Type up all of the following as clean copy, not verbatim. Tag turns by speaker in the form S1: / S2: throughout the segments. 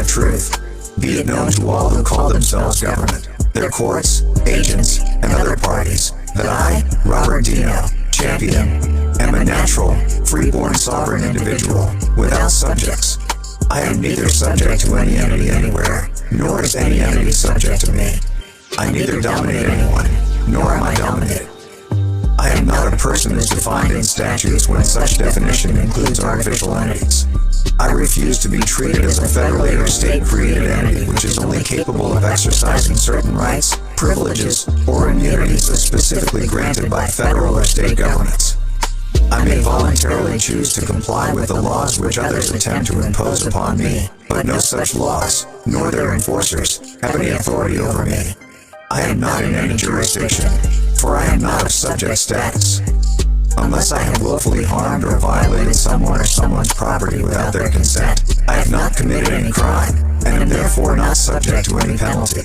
S1: of truth. Be it known to all who call themselves government, their courts, agents, and other parties, that I, Robert Dino, champion, am a natural, free-born sovereign individual, without subjects. I am neither subject to any entity anywhere, nor is any entity subject to me. I neither dominate anyone, nor am I dominated. I am not a person as defined in statutes when such definition includes artificial entities. I refuse to be treated as a federally or state-created entity which is only capable of exercising certain rights, privileges, or immunities as specifically granted by federal or state governments. I may voluntarily choose to comply with the laws which others attempt to impose upon me, but no such laws, nor their enforcers, have any authority over me. I am not in any jurisdiction, for I am not of subject status. Unless I have willfully harmed or violated someone or someone's property without their consent, I have not committed any crime, and am therefore not subject to any penalty.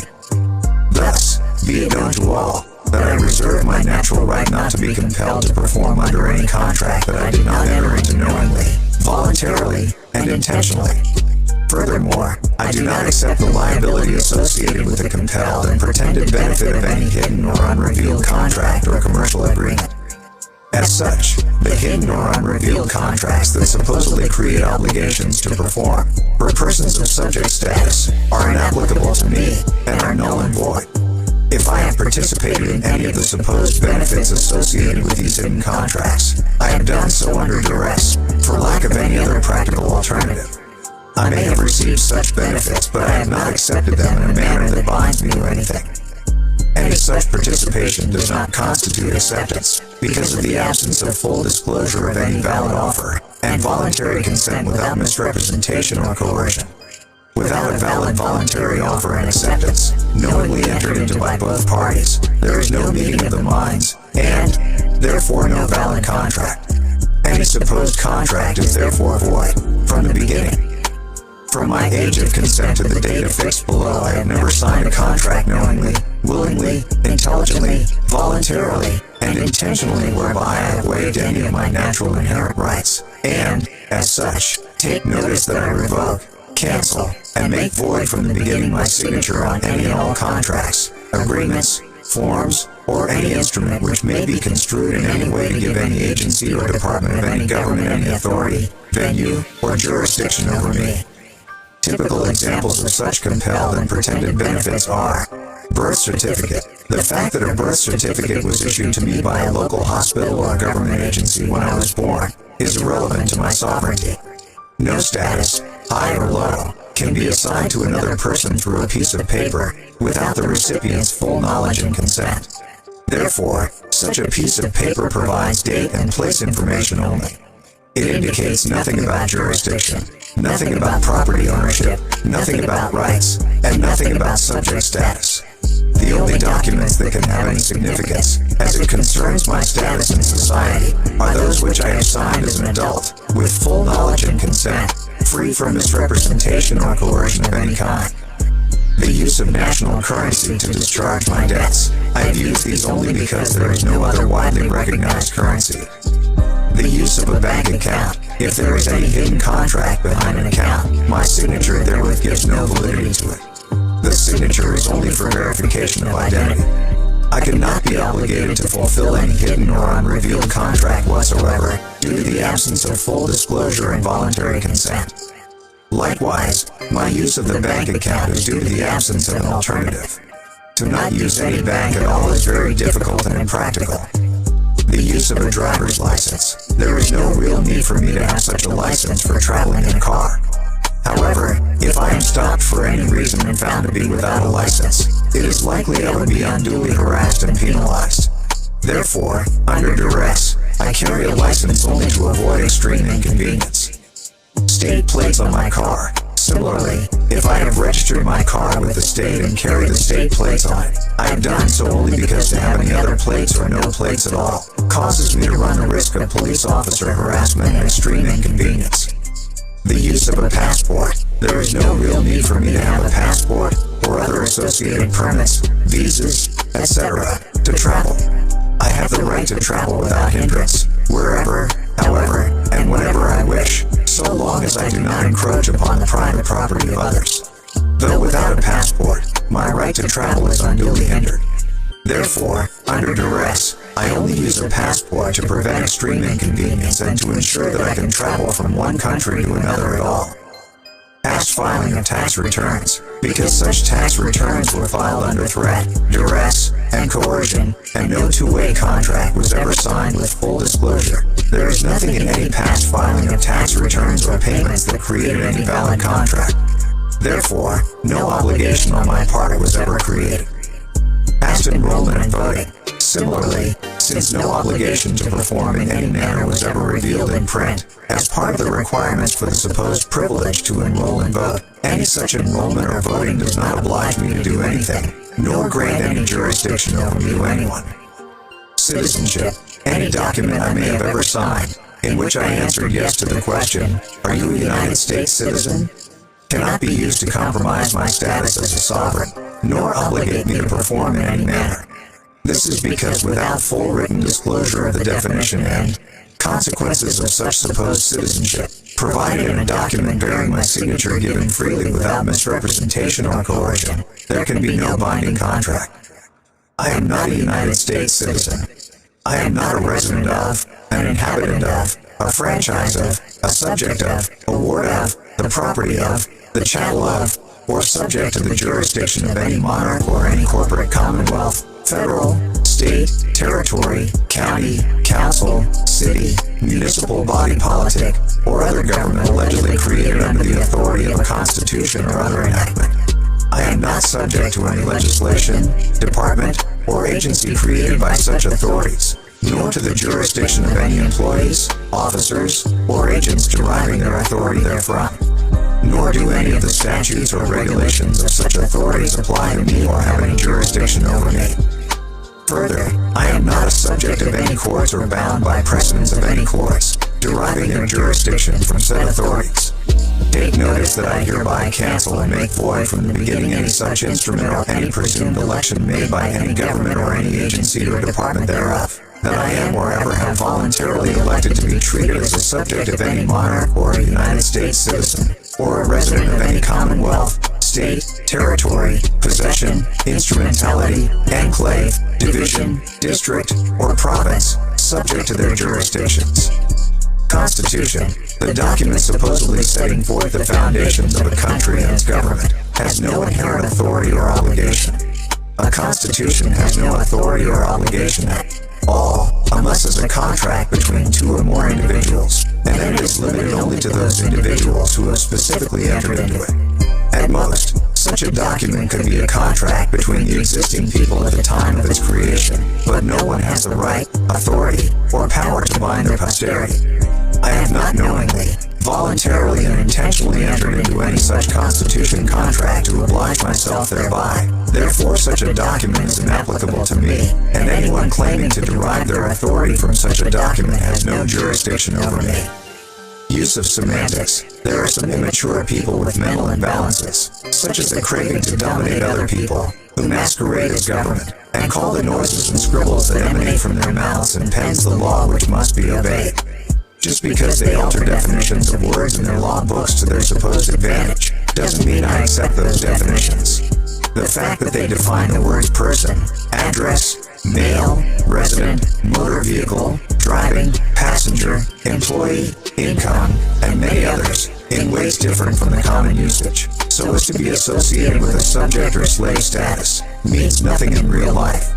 S1: Thus, be it known to all, that I reserve my natural right not to be compelled to perform under any contract that I did not enter into knowingly, voluntarily, and intentionally. Furthermore, I do not accept the liability associated with the compelled and pretended benefit of any hidden or unrevealed contract or commercial agreement. As such, the hidden or unrevealed contracts that supposedly create obligations to perform, for persons of subject status, are inapplicable to me, and are null and void. If I have participated in any of the supposed benefits associated with these hidden contracts, I have done so under duress, for lack of any other practical alternative. I may have received such benefits, but I have not accepted them in a manner that binds me to anything. Any such participation does not constitute acceptance, because of the absence of full disclosure of any valid offer, and voluntary consent without misrepresentation or coercion. Without a valid voluntary offer and acceptance, knowingly entered into by both parties, there is no meeting of the minds, and, therefore, no valid contract. Any supposed contract is therefore void, from the beginning. From my age of consent to the date affixed below, I have never signed a contract knowingly, willingly, intelligently, voluntarily, and intentionally whereby I have waived any of my natural inherent rights, and, as such, take notice that I revoke, cancel, and make void from the beginning my signature on any and all contracts, agreements, forms, or any instrument which may be construed in any way to give any agency or department of any government any authority, venue, or jurisdiction over me. Typical examples of such compelled and pretended benefits are: birth certificate. The fact that a birth certificate was issued to me by a local hospital or government agency when I was born is irrelevant to my sovereignty. No status, high or low, can be assigned to another person through a piece of paper without the recipient's full knowledge and consent. Therefore, such a piece of paper provides date and place information only. It indicates nothing about jurisdiction, nothing about property ownership, nothing about rights, and nothing about subject status. The only documents that can have any significance, as it concerns my status in society, are those which I have signed as an adult, with full knowledge and consent, free from misrepresentation or coercion of any kind. The use of national currency to discharge my debts. I have used these only because there is no other widely recognized currency. The use of a bank account. If there is any hidden contract behind an account, my signature therewith gives no validity to it. The signature is only for verification of identity. I cannot be obligated to fulfill any hidden or unrevealed contract whatsoever, due to the absence of full disclosure and voluntary consent. Likewise, my use of the bank account is due to the absence of an alternative. To not use any bank at all is very difficult and impractical. The use of a driver's license. There is no real need for me to have such a license for traveling in a car. However, if I am stopped for any reason and found to be without a license, it is likely I would be unduly harassed and penalized. Therefore, under duress, I carry a license only to avoid extreme inconvenience. State plates on my car. Similarly, if I have registered my car with the state and carry the state plates on it, I have done so only because to have any other plates or no plates at all causes me to run the risk of police officer harassment and extreme inconvenience. The use of a passport. There is no real need for me to have a passport or other associated permits, visas, etc. to travel. I have the right to travel without hindrance, wherever, however, and whenever I wish, so long as I do not encroach upon the private property of others. Though without a passport, my right to travel is unduly hindered. Therefore, under duress, I only use a passport to prevent extreme inconvenience and to ensure that I can travel from one country to another at all. Past filing of tax returns, because such tax returns were filed under threat, duress, and coercion, and no two-way contract was ever signed with full disclosure. There is nothing in any past filing of tax returns or payments that created any valid contract. Therefore, no obligation on my part was ever created. Past enrollment and voting. Similarly, since no obligation to perform in any manner was ever revealed in print, as part of the requirements for the supposed privilege to enroll and vote, any such enrollment or voting does not oblige me to do anything, nor grant any jurisdiction over me to anyone. Citizenship. Any document I may have ever signed, in which I answered yes to the question, "Are you a United States citizen?" cannot be used to compromise my status as a sovereign, nor obligate me to perform in any manner. This is because without full written disclosure of the definition and consequences of such supposed citizenship, provided in a document bearing my signature given freely without misrepresentation or coercion, there can be no binding contract. I am not a United States citizen. I am not a resident of, an inhabitant of, a franchise of, a subject of, a ward of, the property of, the chattel of, or subject to the jurisdiction of any monarch or any corporate commonwealth, federal, state, territory, county, council, city, municipal body politic, or other government allegedly created under the authority of a constitution or other enactment. I am not subject to any legislation, department, or agency created by such authorities, nor to the jurisdiction of any employees, officers, or agents deriving their authority therefrom. Nor do any of the statutes or regulations of such authorities apply to me or have any jurisdiction over me. Further, I am not a subject of any courts or bound by precedents of any courts, deriving their jurisdiction from said authorities. Take notice that I hereby cancel and make void from the beginning any such instrument or any presumed election made by any government or any agency or department thereof, that I am or ever have voluntarily elected to be treated as a subject of any monarch or a United States citizen, or a resident of any commonwealth, state, territory, possession, instrumentality, enclave, division, district, or province, subject to their jurisdictions. Constitution, the document supposedly setting forth the foundations of a country and its government, has no inherent authority or obligation. A constitution has no authority or obligation at all, unless as a contract between two or more individuals, and then it is limited only to those individuals who have specifically entered into it. At most, such a document could be a contract between the existing people at the time of its creation, but no one has the right, authority, or power to bind their posterity. I have not knowingly, voluntarily, and intentionally entered into any such constitution contract to oblige myself thereby. Therefore, such a document is inapplicable to me, and anyone claiming to derive their authority from such a document has no jurisdiction over me. Use of semantics. There are some immature people with mental imbalances, such as the craving to dominate other people, who masquerade as government, and call the noises and scribbles that emanate from their mouths and pens the law which must be obeyed. Just because they alter definitions of words in their law books to their supposed advantage, doesn't mean I accept those definitions. The fact that they define the words person, address, male, resident, motor vehicle, driving, passenger, employee, income, and many others, in ways different from the common usage, so as to be associated with a subject or slave status, means nothing in real life.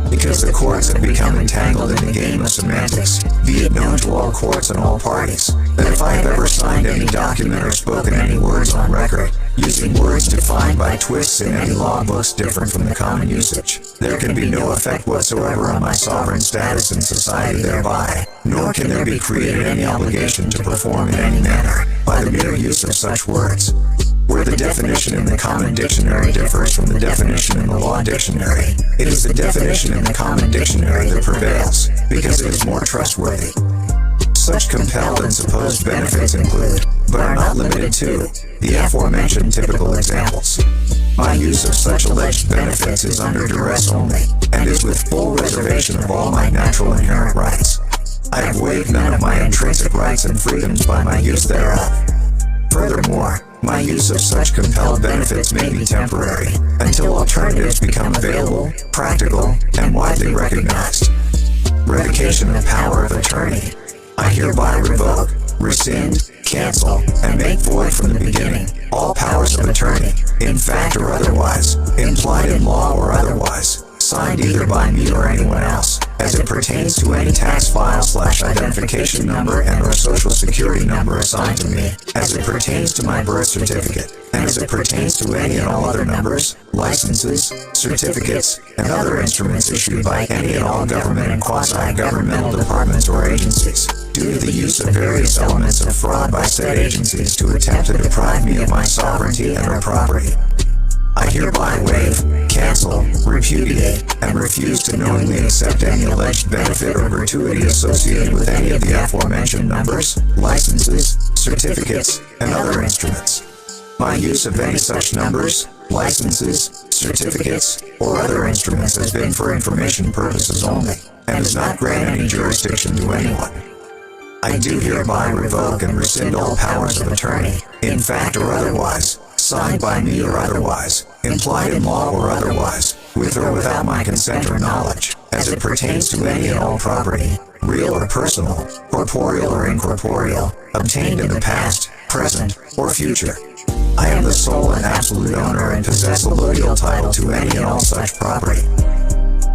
S1: Because the courts have become entangled in the game of semantics, be it known to all courts and all parties, that if I have ever signed any document or spoken any words on record, using words defined by twists in any law books different from the common usage, there can be no effect whatsoever on my sovereign status in society thereby, nor can there be created any obligation to perform in any manner, by the mere use of such words. Where the definition in the common dictionary differs from the definition in the law dictionary, it is the definition in the common dictionary that prevails, because it is more trustworthy. Such compelled and supposed benefits include, but are not limited to, the aforementioned typical examples. My use of such alleged benefits is under duress only, and is with full reservation of all my natural inherent rights. I have waived none of my intrinsic rights and freedoms by my use thereof. Furthermore, My use of such compelled benefits may be temporary, until alternatives become available, practical, and widely recognized. Revocation of power of attorney. I hereby revoke, rescind, cancel, and make void from the beginning all powers of attorney, in fact or otherwise, implied in law or otherwise, signed either by me or anyone else, as it pertains to any tax file/identification number and/or social security number assigned to me, as it pertains to my birth certificate, and as it pertains to any and all other numbers, licenses, certificates, and other instruments issued by any and all government and quasi-governmental departments or agencies, due to the use of various elements of fraud by said agencies to attempt to deprive me of my sovereignty and/or property. I hereby waive, cancel, repudiate, and refuse to knowingly accept any alleged benefit or gratuity associated with any of the aforementioned numbers, licenses, certificates, and other instruments. My use of any such numbers, licenses, certificates, or other instruments has been for information purposes only, and does not grant any jurisdiction to anyone. I do hereby revoke and rescind all powers of attorney, in fact or otherwise, signed by me or otherwise, implied in law or otherwise, with or without my consent or knowledge, as it pertains to any and all property, real or personal, corporeal or incorporeal, obtained in the past, present, or future. I am the sole and absolute owner and possess a legal title to any and all such property.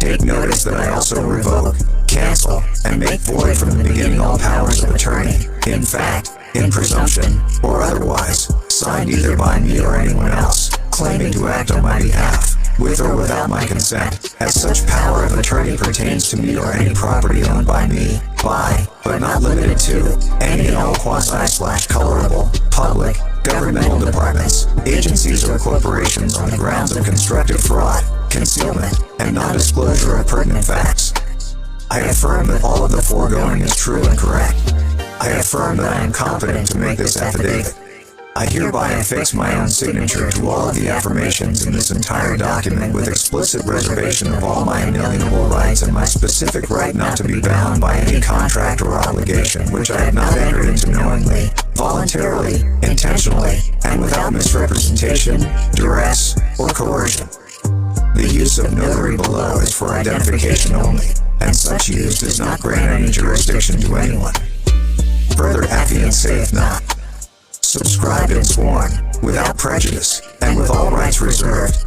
S1: Take notice that I also revoke, cancel, and make void from the beginning all powers of attorney, in fact, in presumption, or otherwise, signed either by me or anyone else, claiming to act on my behalf, with or without my consent, as such power of attorney pertains to me or any property owned by me, by, but not limited to, any and all quasi/colorable, public, governmental departments, agencies or corporations on the grounds of constructive fraud, concealment, and non-disclosure of pertinent facts. I affirm that all of the foregoing is true and correct. I affirm that I am competent to make this affidavit. I hereby affix my own signature to all of the affirmations in this entire document with explicit reservation of all my inalienable rights and my specific right not to be bound by any contract or obligation which I have not entered into knowingly, voluntarily, intentionally, and without misrepresentation, duress, or coercion. The use of notary below is for identification only, and such use does not grant any jurisdiction to anyone. Further affiant saith not. Subscribed and sworn, without prejudice, and with all rights reserved,